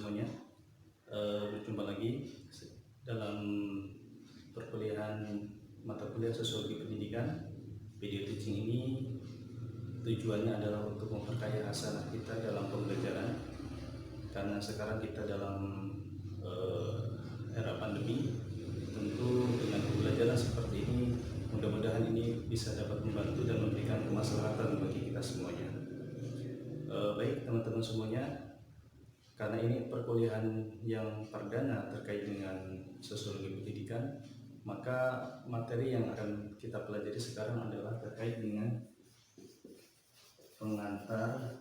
semuanya. Berjumpa lagi dalam perkuliahan mata kuliah Sosiologi Pendidikan. Video teaching ini tujuannya adalah untuk memperkaya hasanah kita dalam pembelajaran, karena sekarang kita dalam era pandemi. Tentu dengan pembelajaran seperti ini, mudah-mudahan ini bisa dapat membantu dan memberikan kemaslahatan bagi kita semuanya. Baik teman-teman semuanya, karena ini perkuliahan yang perdana terkait dengan sosiologi pendidikan, maka materi yang akan kita pelajari sekarang adalah terkait dengan pengantar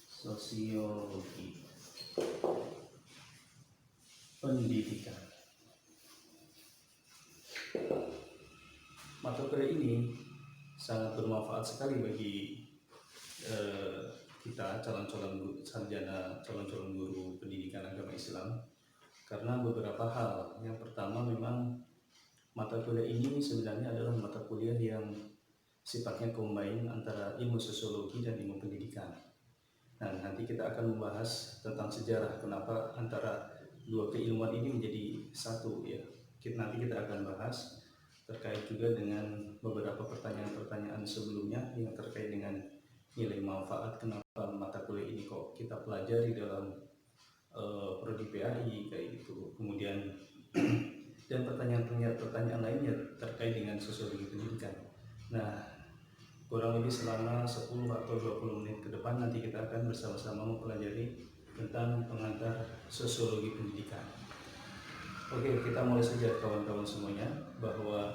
sosiologi pendidikan. Mata kuliah ini sangat bermanfaat sekali bagi kita calon-calon sarjana, calon-calon guru pendidikan agama Islam, karena beberapa hal. Yang pertama, memang mata kuliah ini sebenarnya adalah mata kuliah yang sifatnya combine antara ilmu sosiologi dan ilmu pendidikan. Nah, nanti kita akan membahas tentang sejarah kenapa antara dua keilmuan ini menjadi satu, ya. Nanti kita akan bahas terkait juga dengan beberapa pertanyaan-pertanyaan sebelumnya yang terkait dengan nilai manfaat, kenapa mata kuliah ini kok kita pelajari dalam prodi PAI kayak gitu. Kemudian dan pertanyaan lainnya terkait dengan sosiologi pendidikan. Nah, kurang lebih selama 10 atau 20 menit ke depan nanti kita akan bersama-sama mempelajari tentang pengantar sosiologi pendidikan. Oke, kita mulai saja kawan-kawan semuanya, bahwa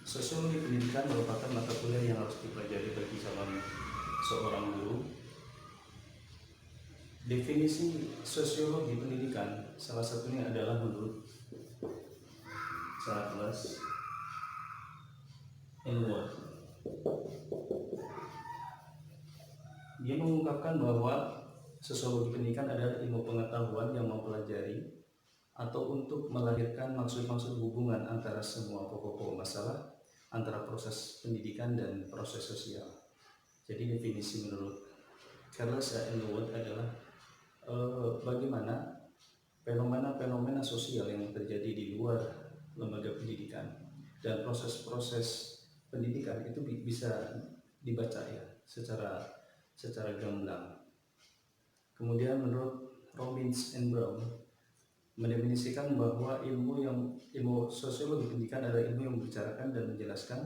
sosiologi pendidikan merupakan mata kuliah yang harus dipelajari bagi calon seorang guru. Definisi sosiologi pendidikan salah satunya adalah menurut Charles Elwood. Dia mengungkapkan bahwa sosiologi pendidikan adalah ilmu pengetahuan yang mempelajari atau untuk melahirkan maksud-maksud hubungan antara semua pokok-pokok masalah antara proses pendidikan dan proses sosial. Jadi definisi menurut Charles Elwood adalah bagaimana fenomena-fenomena sosial yang terjadi di luar lembaga pendidikan dan proses-proses pendidikan itu bisa dibaca, ya, secara gamblang. Kemudian menurut Robbins and Brown mendefinisikan bahwa ilmu sosiologi pendidikan adalah ilmu yang membicarakan dan menjelaskan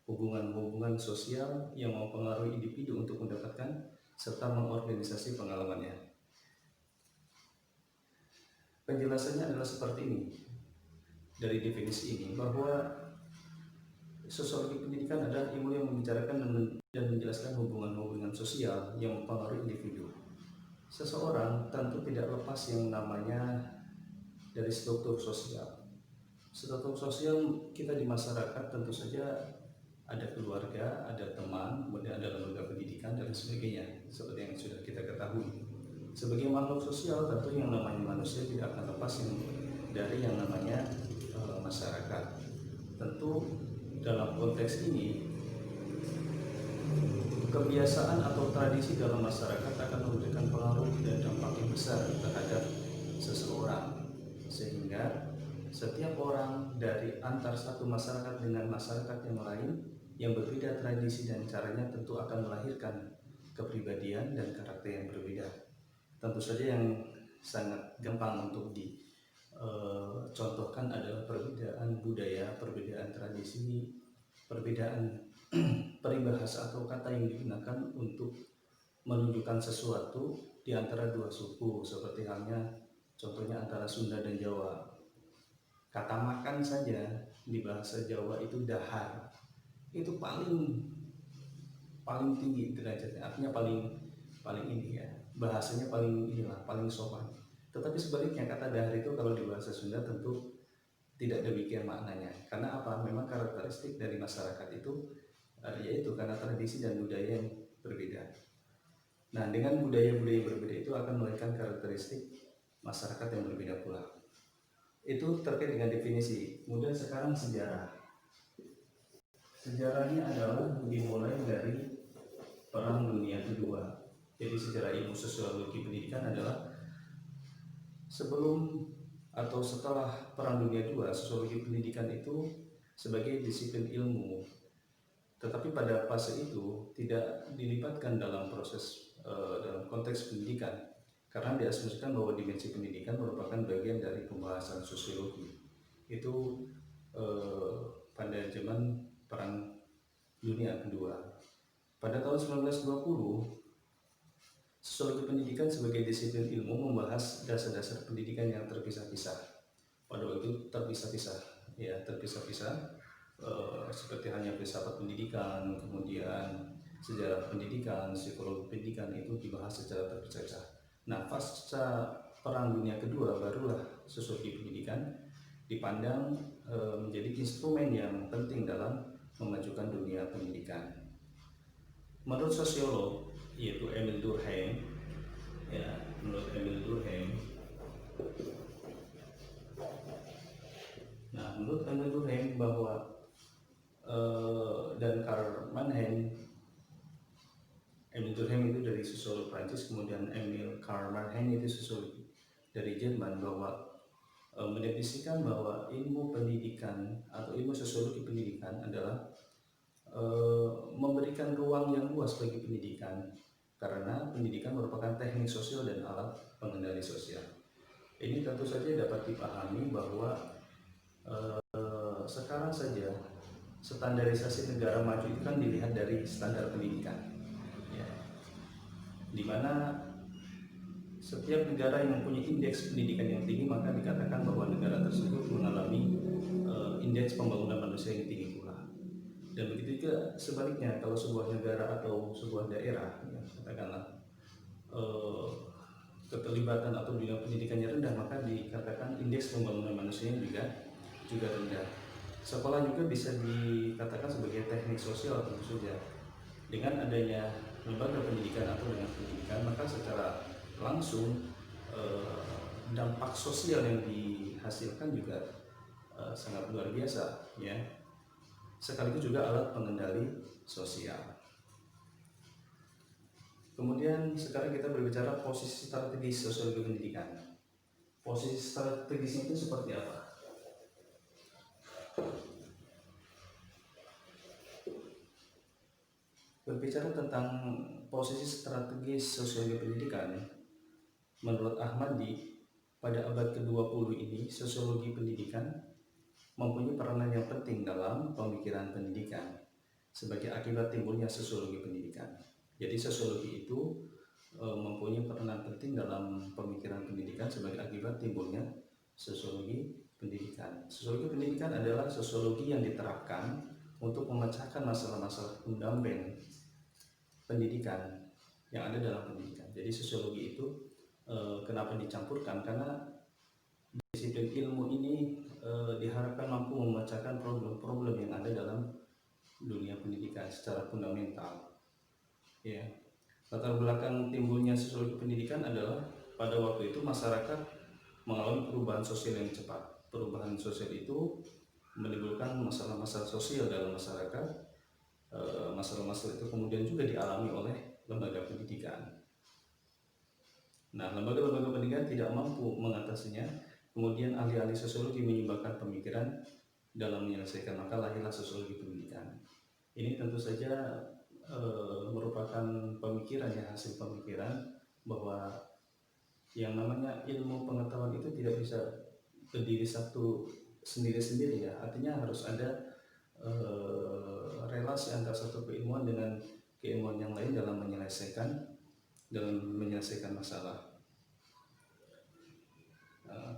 hubungan-hubungan sosial yang mempengaruhi individu untuk mendapatkan serta mengorganisasi pengalamannya. Penjelasannya adalah seperti ini dari definisi ini, bahwa sosiologi pendidikan adalah ilmu yang membicarakan dan menjelaskan hubungan-hubungan sosial yang mempengaruhi individu. Seseorang tentu tidak lepas yang namanya dari struktur sosial. Struktur sosial kita di masyarakat tentu saja ada keluarga, ada teman, kemudian ada lembaga pendidikan dan sebagainya, seperti yang sudah kita ketahui. Sebagai makhluk sosial, tentu yang namanya manusia tidak akan lepas dari yang namanya masyarakat. Tentu dalam konteks ini, kebiasaan atau tradisi dalam masyarakat akan memberikan pengaruh dan dampak yang besar terhadap seseorang, sehingga setiap orang dari antar satu masyarakat dengan masyarakat yang lain yang berbeda tradisi dan caranya tentu akan melahirkan kepribadian dan karakter yang berbeda. Tentu saja yang sangat gampang untuk dicontohkan adalah perbedaan budaya, perbedaan tradisi, perbedaan peribahasa atau kata yang digunakan untuk menunjukkan sesuatu di antara dua suku, seperti halnya contohnya antara Sunda dan Jawa. Kata makan saja di bahasa Jawa itu dahar, itu paling tinggi derajatnya, artinya paling ini, ya, bahasanya paling sopan. Tetapi sebaliknya kata dahar itu kalau di bahasa Sunda tentu tidak demikian maknanya. Karena apa? Memang karakteristik dari masyarakat itu yaitu karena tradisi dan budaya yang berbeda. Nah, dengan budaya-budaya yang berbeda itu akan melahirkan karakteristik masyarakat yang berbeda pula. Itu terkait dengan definisi. Kemudian sekarang sejarah. Sejarahnya adalah dimulai dari Perang Dunia Kedua. Jadi sejarah ilmu sosiologi pendidikan adalah sebelum atau setelah Perang Dunia II, sosiologi pendidikan itu sebagai disiplin ilmu, tetapi pada fase itu tidak dilibatkan dalam dalam konteks pendidikan, karena diasumsikan bahwa dimensi pendidikan merupakan bagian dari pembahasan sosiologi. Itu pada zaman Perang Dunia Kedua. Pada tahun 1920, sosiologi pendidikan sebagai disiplin ilmu membahas dasar-dasar pendidikan yang terpisah-pisah. Pada waktu itu terpisah-pisah, seperti hanya filsafat pendidikan, kemudian sejarah pendidikan, psikologi pendidikan itu dibahas secara terpisah-pisah. Nah, pasca Perang Dunia Kedua barulah sosiologi pendidikan dipandang menjadi instrumen yang penting dalam memajukan dunia pendidikan. Menurut sosiolog yaitu Emil Durkheim, menurut Emil Durkheim bahwa dan Karl Mannheim, Emil Durkheim itu dari sosiolog Prancis, kemudian Karl Mannheim itu sosiolog dari Jerman, bahwa mendefinisikan bahwa ilmu pendidikan atau ilmu sosiologi pendidikan adalah memberikan ruang yang luas bagi pendidikan, karena pendidikan merupakan teknik sosial dan alat pengendali sosial. Ini tentu saja dapat dipahami bahwa sekarang saja standarisasi negara maju itu kan dilihat dari standar pendidikan, ya, di mana setiap negara yang mempunyai indeks pendidikan yang tinggi maka dikatakan bahwa negara tersebut mengalami indeks pembangunan manusia yang tinggi pula. Dan begitu juga sebaliknya, kalau sebuah negara atau sebuah daerah, ya, katakanlah keterlibatan atau dunia pendidikannya rendah, maka dikatakan indeks pembangunan manusianya juga rendah. Sekolah juga bisa dikatakan sebagai teknik sosial tentu saja. Dengan adanya lembaga pendidikan atau dengan pendidikan, maka secara langsung dampak sosial yang dihasilkan juga sangat luar biasa, ya. Sekaligus juga alat pengendali sosial. Kemudian sekarang kita berbicara posisi strategis sosiologi pendidikan. Posisi strategisnya itu seperti apa? Berbicara tentang posisi strategis sosiologi pendidikan, menurut Ahmadi, pada abad ke-20 ini sosiologi pendidikan mempunyai peranan yang penting dalam pemikiran pendidikan sebagai akibat timbulnya sosiologi pendidikan. Jadi sosiologi itu mempunyai peranan penting dalam pemikiran pendidikan sebagai akibat timbulnya sosiologi pendidikan. Sosiologi pendidikan adalah sosiologi yang diterapkan untuk memecahkan masalah-masalah pendamping pendidikan yang ada dalam pendidikan. Jadi sosiologi itu kenapa dicampurkan? Karena disiplin ilmu ini diharapkan mampu memecahkan problem-problem yang ada dalam dunia pendidikan secara fundamental. Ya, latar belakang timbulnya sosiologi pendidikan adalah pada waktu itu masyarakat mengalami perubahan sosial yang cepat. Perubahan sosial itu menimbulkan masalah-masalah sosial dalam masyarakat. Masalah-masalah itu kemudian juga dialami oleh lembaga pendidikan. Nah, lembaga-lembaga pendidikan tidak mampu mengatasinya. Kemudian ahli-ahli sosiologi menyumbangkan pemikiran dalam menyelesaikan, maka lahirlah sosiologi pendidikan. Ini tentu saja merupakan pemikiran, ya, hasil pemikiran bahwa yang namanya ilmu pengetahuan itu tidak bisa berdiri satu sendiri-sendiri, ya. Artinya harus ada relasi antara satu keilmuan dengan keilmuan yang lain dalam menyelesaikan masalah.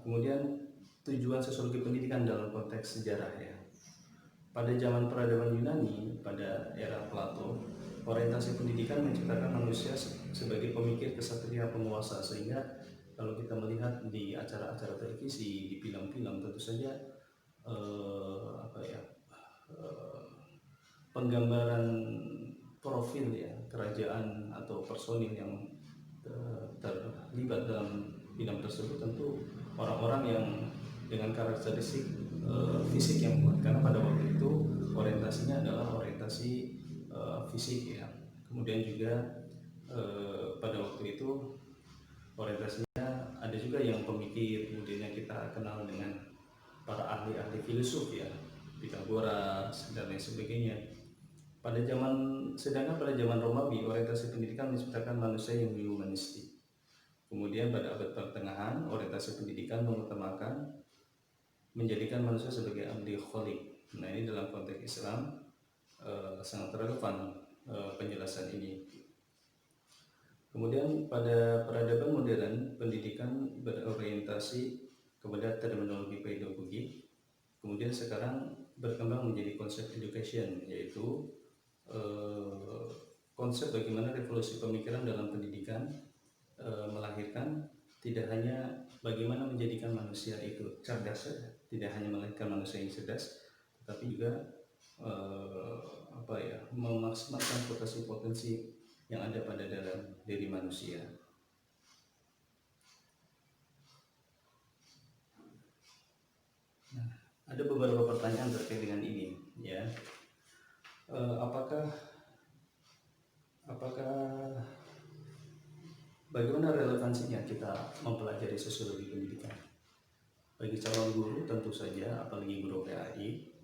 Kemudian tujuan sosiologi pendidikan dalam konteks sejarah, ya. Pada zaman peradaban Yunani, pada era Plato, orientasi pendidikan menciptakan manusia sebagai pemikir, kesatria, penguasa. Sehingga kalau kita melihat di acara-acara televisi, di film-film, tentu saja penggambaran profil, ya, kerajaan atau personil yang terlibat dalam film tersebut tentu orang-orang yang dengan karakteristik fisik yang kuat, karena pada waktu itu orientasinya adalah orientasi fisik, ya. Kemudian juga pada waktu itu orientasinya ada juga yang pemikir, kemudian kita kenal dengan para ahli-ahli filsuf ya, Pitagoras dan lain sebagainya. Sedangkan pada zaman Romawi, orientasi pendidikan menciptakan manusia yang humanistik. Kemudian pada abad pertengahan, orientasi pendidikan mengutamakan menjadikan manusia sebagai abdi kholik. Nah, ini dalam konteks Islam sangat relevan penjelasan ini. Kemudian pada peradaban modern, pendidikan berorientasi kepada terminologi pedagogi. Kemudian sekarang berkembang menjadi konsep education, yaitu konsep bagaimana revolusi pemikiran dalam pendidikan melahirkan tidak hanya bagaimana menjadikan manusia itu cerdas, tidak hanya melahirkan manusia yang cerdas, tapi juga memaksimalkan potensi-potensi yang ada pada dalam diri manusia. Nah, ada beberapa pertanyaan terkait dengan ini, ya. Apakah bagaimana relevansinya kita mempelajari sosiologi pendidikan? Bagi calon guru tentu saja, apalagi guru PAI,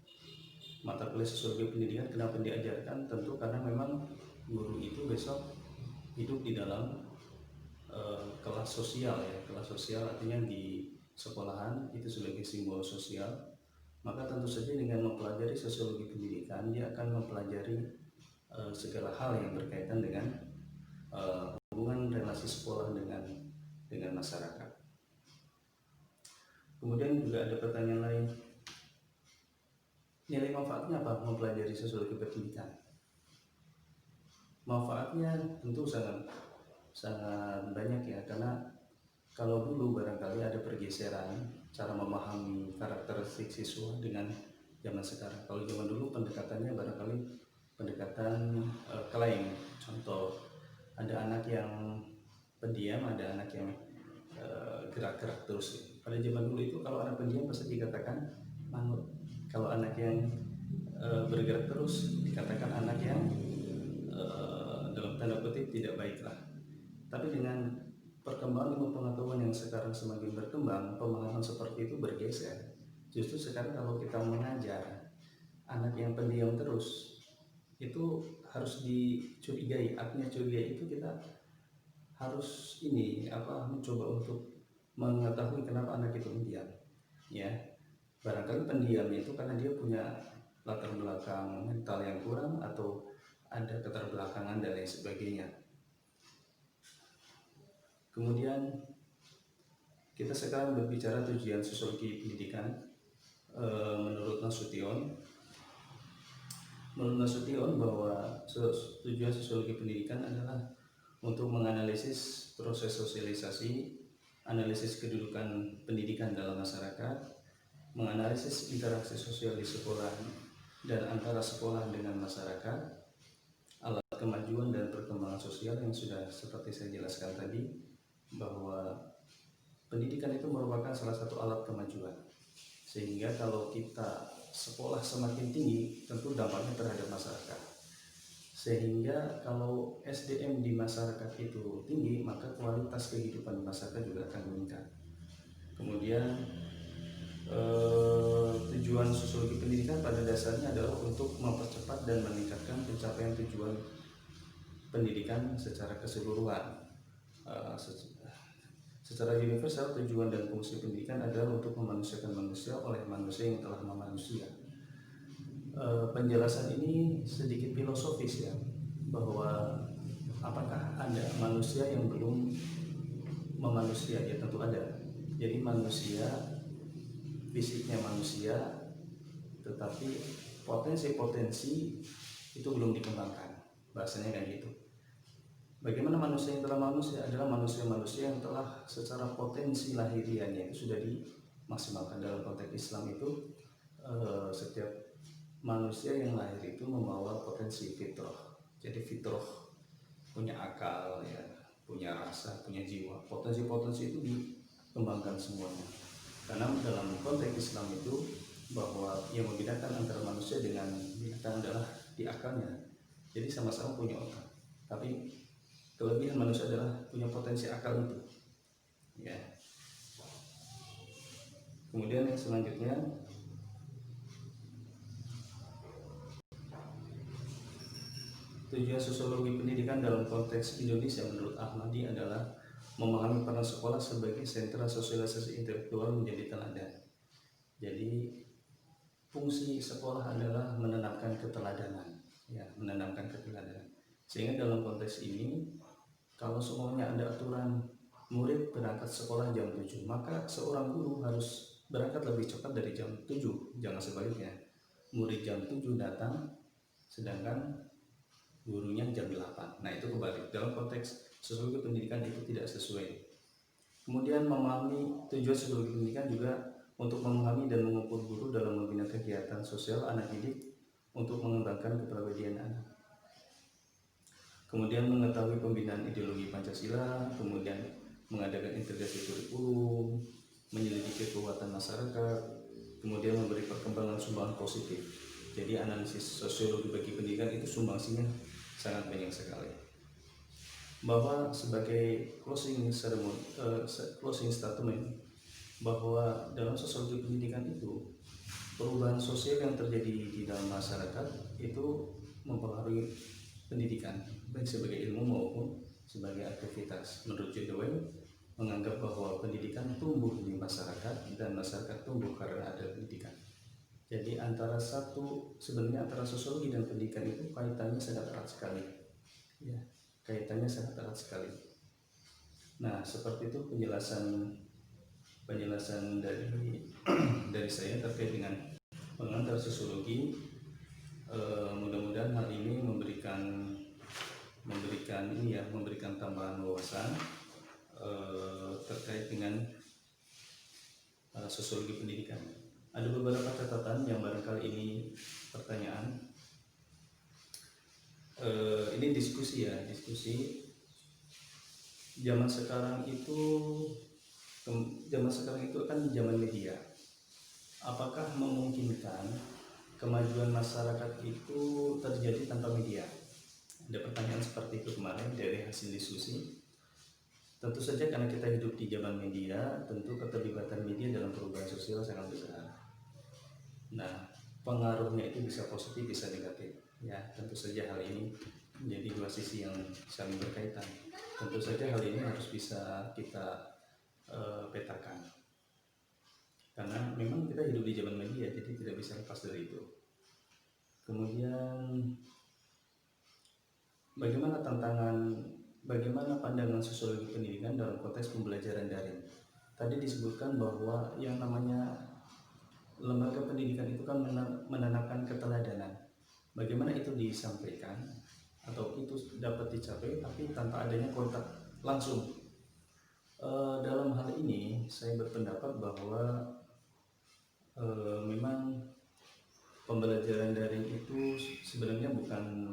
mata kuliah sosiologi pendidikan kenapa diajarkan? Tentu karena memang guru itu besok hidup di dalam kelas sosial ya. Kelas sosial artinya di sekolahan itu sebagai simbol sosial. Maka tentu saja dengan mempelajari sosiologi pendidikan, dia akan mempelajari segala hal yang berkaitan dengan hubungan relasi sekolah dengan masyarakat. Kemudian juga ada pertanyaan lain, nilai manfaatnya apa mempelajari sosiologi pendidikan? Manfaatnya tentu sangat banyak ya, karena kalau dulu barangkali ada pergeseran cara memahami karakteristik siswa dengan zaman sekarang. Kalau zaman dulu pendekatannya barangkali pendekatan klaim. Contoh, ada anak yang pendiam, ada anak yang gerak-gerak terus. Pada zaman dulu itu kalau anak pendiam pasti dikatakan manut. Kalau anak yang bergerak terus dikatakan anak yang dalam tanda kutip tidak baiklah. Tapi dengan perkembangan ilmu pengetahuan yang sekarang semakin berkembang, pemahaman seperti itu bergeser. Justru sekarang kalau kita mengajar anak yang pendiam terus, itu harus dicurigai. Artinya curigai itu kita harus mencoba untuk mengetahui kenapa anak itu pendiam. Ya, barangkali pendiam itu karena dia punya latar belakang mental yang kurang atau ada keterbelakangan dan lain sebagainya. Kemudian kita sekarang berbicara tujuan sosiologi pendidikan. Menurut Nasution bahwa tujuan sosiologi pendidikan adalah untuk menganalisis proses sosialisasi, analisis kedudukan pendidikan dalam masyarakat, menganalisis interaksi sosial di sekolah dan antara sekolah dengan masyarakat, alat kemajuan dan perkembangan sosial yang sudah seperti saya jelaskan tadi, bahwa pendidikan itu merupakan salah satu alat kemajuan. Sehingga kalau kita sekolah semakin tinggi, tentu dampaknya terhadap masyarakat. Sehingga kalau SDM di masyarakat itu tinggi, maka kualitas kehidupan masyarakat juga akan meningkat. Kemudian tujuan sosiologi pendidikan pada dasarnya adalah untuk mempercepat dan meningkatkan pencapaian tujuan pendidikan secara keseluruhan. Secara universal, tujuan dan fungsi pendidikan adalah untuk memanusiakan manusia oleh manusia yang telah memanusia. Penjelasan ini sedikit filosofis ya, bahwa apakah ada manusia yang belum memanusia? Ya tentu ada. Jadi manusia, fisiknya manusia, tetapi potensi-potensi itu belum dikembangkan. Bahasanya kayak gitu. Bagaimana manusia yang telah manusia? Adalah manusia-manusia yang telah secara potensi lahiriannya itu sudah dimaksimalkan. Dalam konteks Islam itu setiap manusia yang lahir itu membawa potensi fitrah. Jadi fitrah punya akal ya, punya rasa, punya jiwa. Potensi-potensi itu dikembangkan semuanya. Karena dalam konteks Islam itu bahwa yang membedakan antara manusia dengan binatang adalah di akalnya. Jadi sama-sama punya otak. Tapi kelebihan manusia adalah punya potensi akal itu. Kemudian yang selanjutnya, tujuan sosiologi pendidikan dalam konteks Indonesia menurut Ahmadi adalah memahami peran sekolah sebagai sentra sosialisasi intelektual menjadi teladan. Jadi fungsi sekolah adalah menanamkan keteladanan, ya, menanamkan keteladanan. Sehingga dalam konteks ini, kalau semuanya ada aturan murid berangkat sekolah jam 7, maka seorang guru harus berangkat lebih cepat dari jam 7, jangan sebaliknya. Murid jam 7 datang, sedangkan gurunya jam 8. Nah, itu kebalik. Dalam konteks sosiologi pendidikan itu tidak sesuai. Kemudian memahami tujuan sosiologi pendidikan juga untuk memahami dan mengukur guru dalam membina kegiatan sosial anak didik untuk mengembangkan kepribadian anak. Kemudian mengetahui pembinaan ideologi Pancasila, kemudian mengadakan integrasi kurikulum, menyelidiki kekuatan masyarakat, kemudian memberi perkembangan sumbangan positif. Jadi analisis sosiologi bagi pendidikan itu sumbangsinya sangat banyak sekali. Bahwa sebagai closing statement, bahwa dalam sosiologi pendidikan itu perubahan sosial yang terjadi di dalam masyarakat itu mempengaruhi pendidikan, baik sebagai ilmu maupun sebagai aktivitas. Menurut Jodowen menganggap bahwa pendidikan tumbuh di masyarakat dan masyarakat tumbuh karena ada pendidikan. Jadi sebenarnya antara sosiologi dan pendidikan itu kaitannya sangat erat sekali, ya, kaitannya sangat erat sekali. Nah, seperti itu penjelasan dari saya terkait dengan pengantar sosiologi. Mudah-mudahan hal ini memberikan tambahan wawasan terkait dengan sosiologi pendidikan. Ada beberapa catatan yang barangkali ini pertanyaan. Ini diskusi. Zaman sekarang itu kan zaman media. Apakah memungkinkan kemajuan masyarakat itu terjadi tanpa media? Ada pertanyaan seperti itu kemarin dari hasil diskusi. Tentu saja karena kita hidup di zaman media, tentu keterlibatan media dalam perubahan sosial sangat besar. Nah, pengaruhnya itu bisa positif, bisa negatif. Ya, tentu saja hal ini menjadi dua sisi yang saling berkaitan. Tentu saja hal ini harus bisa kita petakan. Karena memang kita hidup di zaman media, jadi tidak bisa lepas dari itu. Kemudian bagaimana pandangan sosiologi pendidikan dalam konteks pembelajaran daring? Tadi disebutkan bahwa yang namanya lembaga pendidikan itu kan menanamkan keteladanan. Bagaimana itu disampaikan atau itu dapat dicapai tapi tanpa adanya kontak langsung? Dalam hal ini saya berpendapat bahwa memang pembelajaran daring itu sebenarnya bukan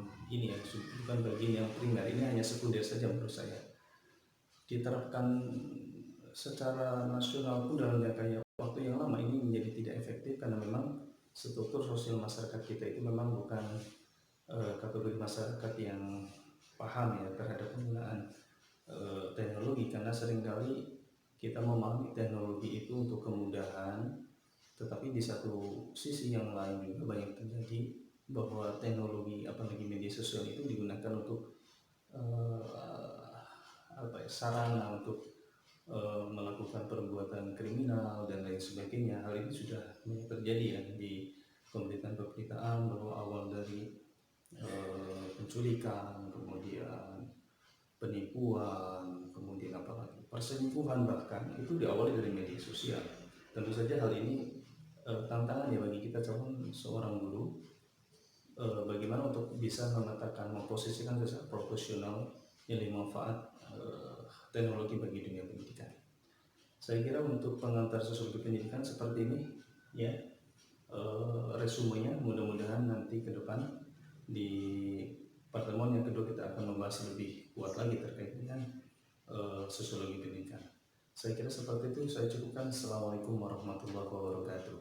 bagian yang primer, ini hanya sekunder saja menurut saya. Diterapkan secara nasional pun dalam jangka waktu yang lama ini menjadi tidak efektif karena memang struktur sosial masyarakat kita itu memang bukan kategori masyarakat yang paham ya terhadap penggunaan teknologi, karena seringkali kita memahami teknologi itu untuk kemudahan, tetapi di satu sisi yang lain juga banyak terjadi bahwa teknologi apalagi media sosial itu digunakan untuk sarana untuk melakukan perbuatan kriminal dan lain sebagainya. Hal ini sudah terjadi ya di pemberitaan bahwa awal dari penculikan, kemudian penipuan, kemudian apalagi perselingkuhan bahkan itu diawali dari media sosial. Tentu saja hal ini tantangan ya bagi kita calon seorang guru, bagaimana untuk bisa memposisikan secara profesional nilai manfaat teknologi bagi dunia pendidikan. Saya kira untuk pengantar sosiologi pendidikan seperti ini ya, resumenya. Mudah-mudahan nanti ke depan di pertemuan yang kedua kita akan membahas lebih kuat lagi terkait dengan sosiologi pendidikan. Saya kira seperti itu, saya cukupkan. Assalamualaikum warahmatullahi wabarakatuh.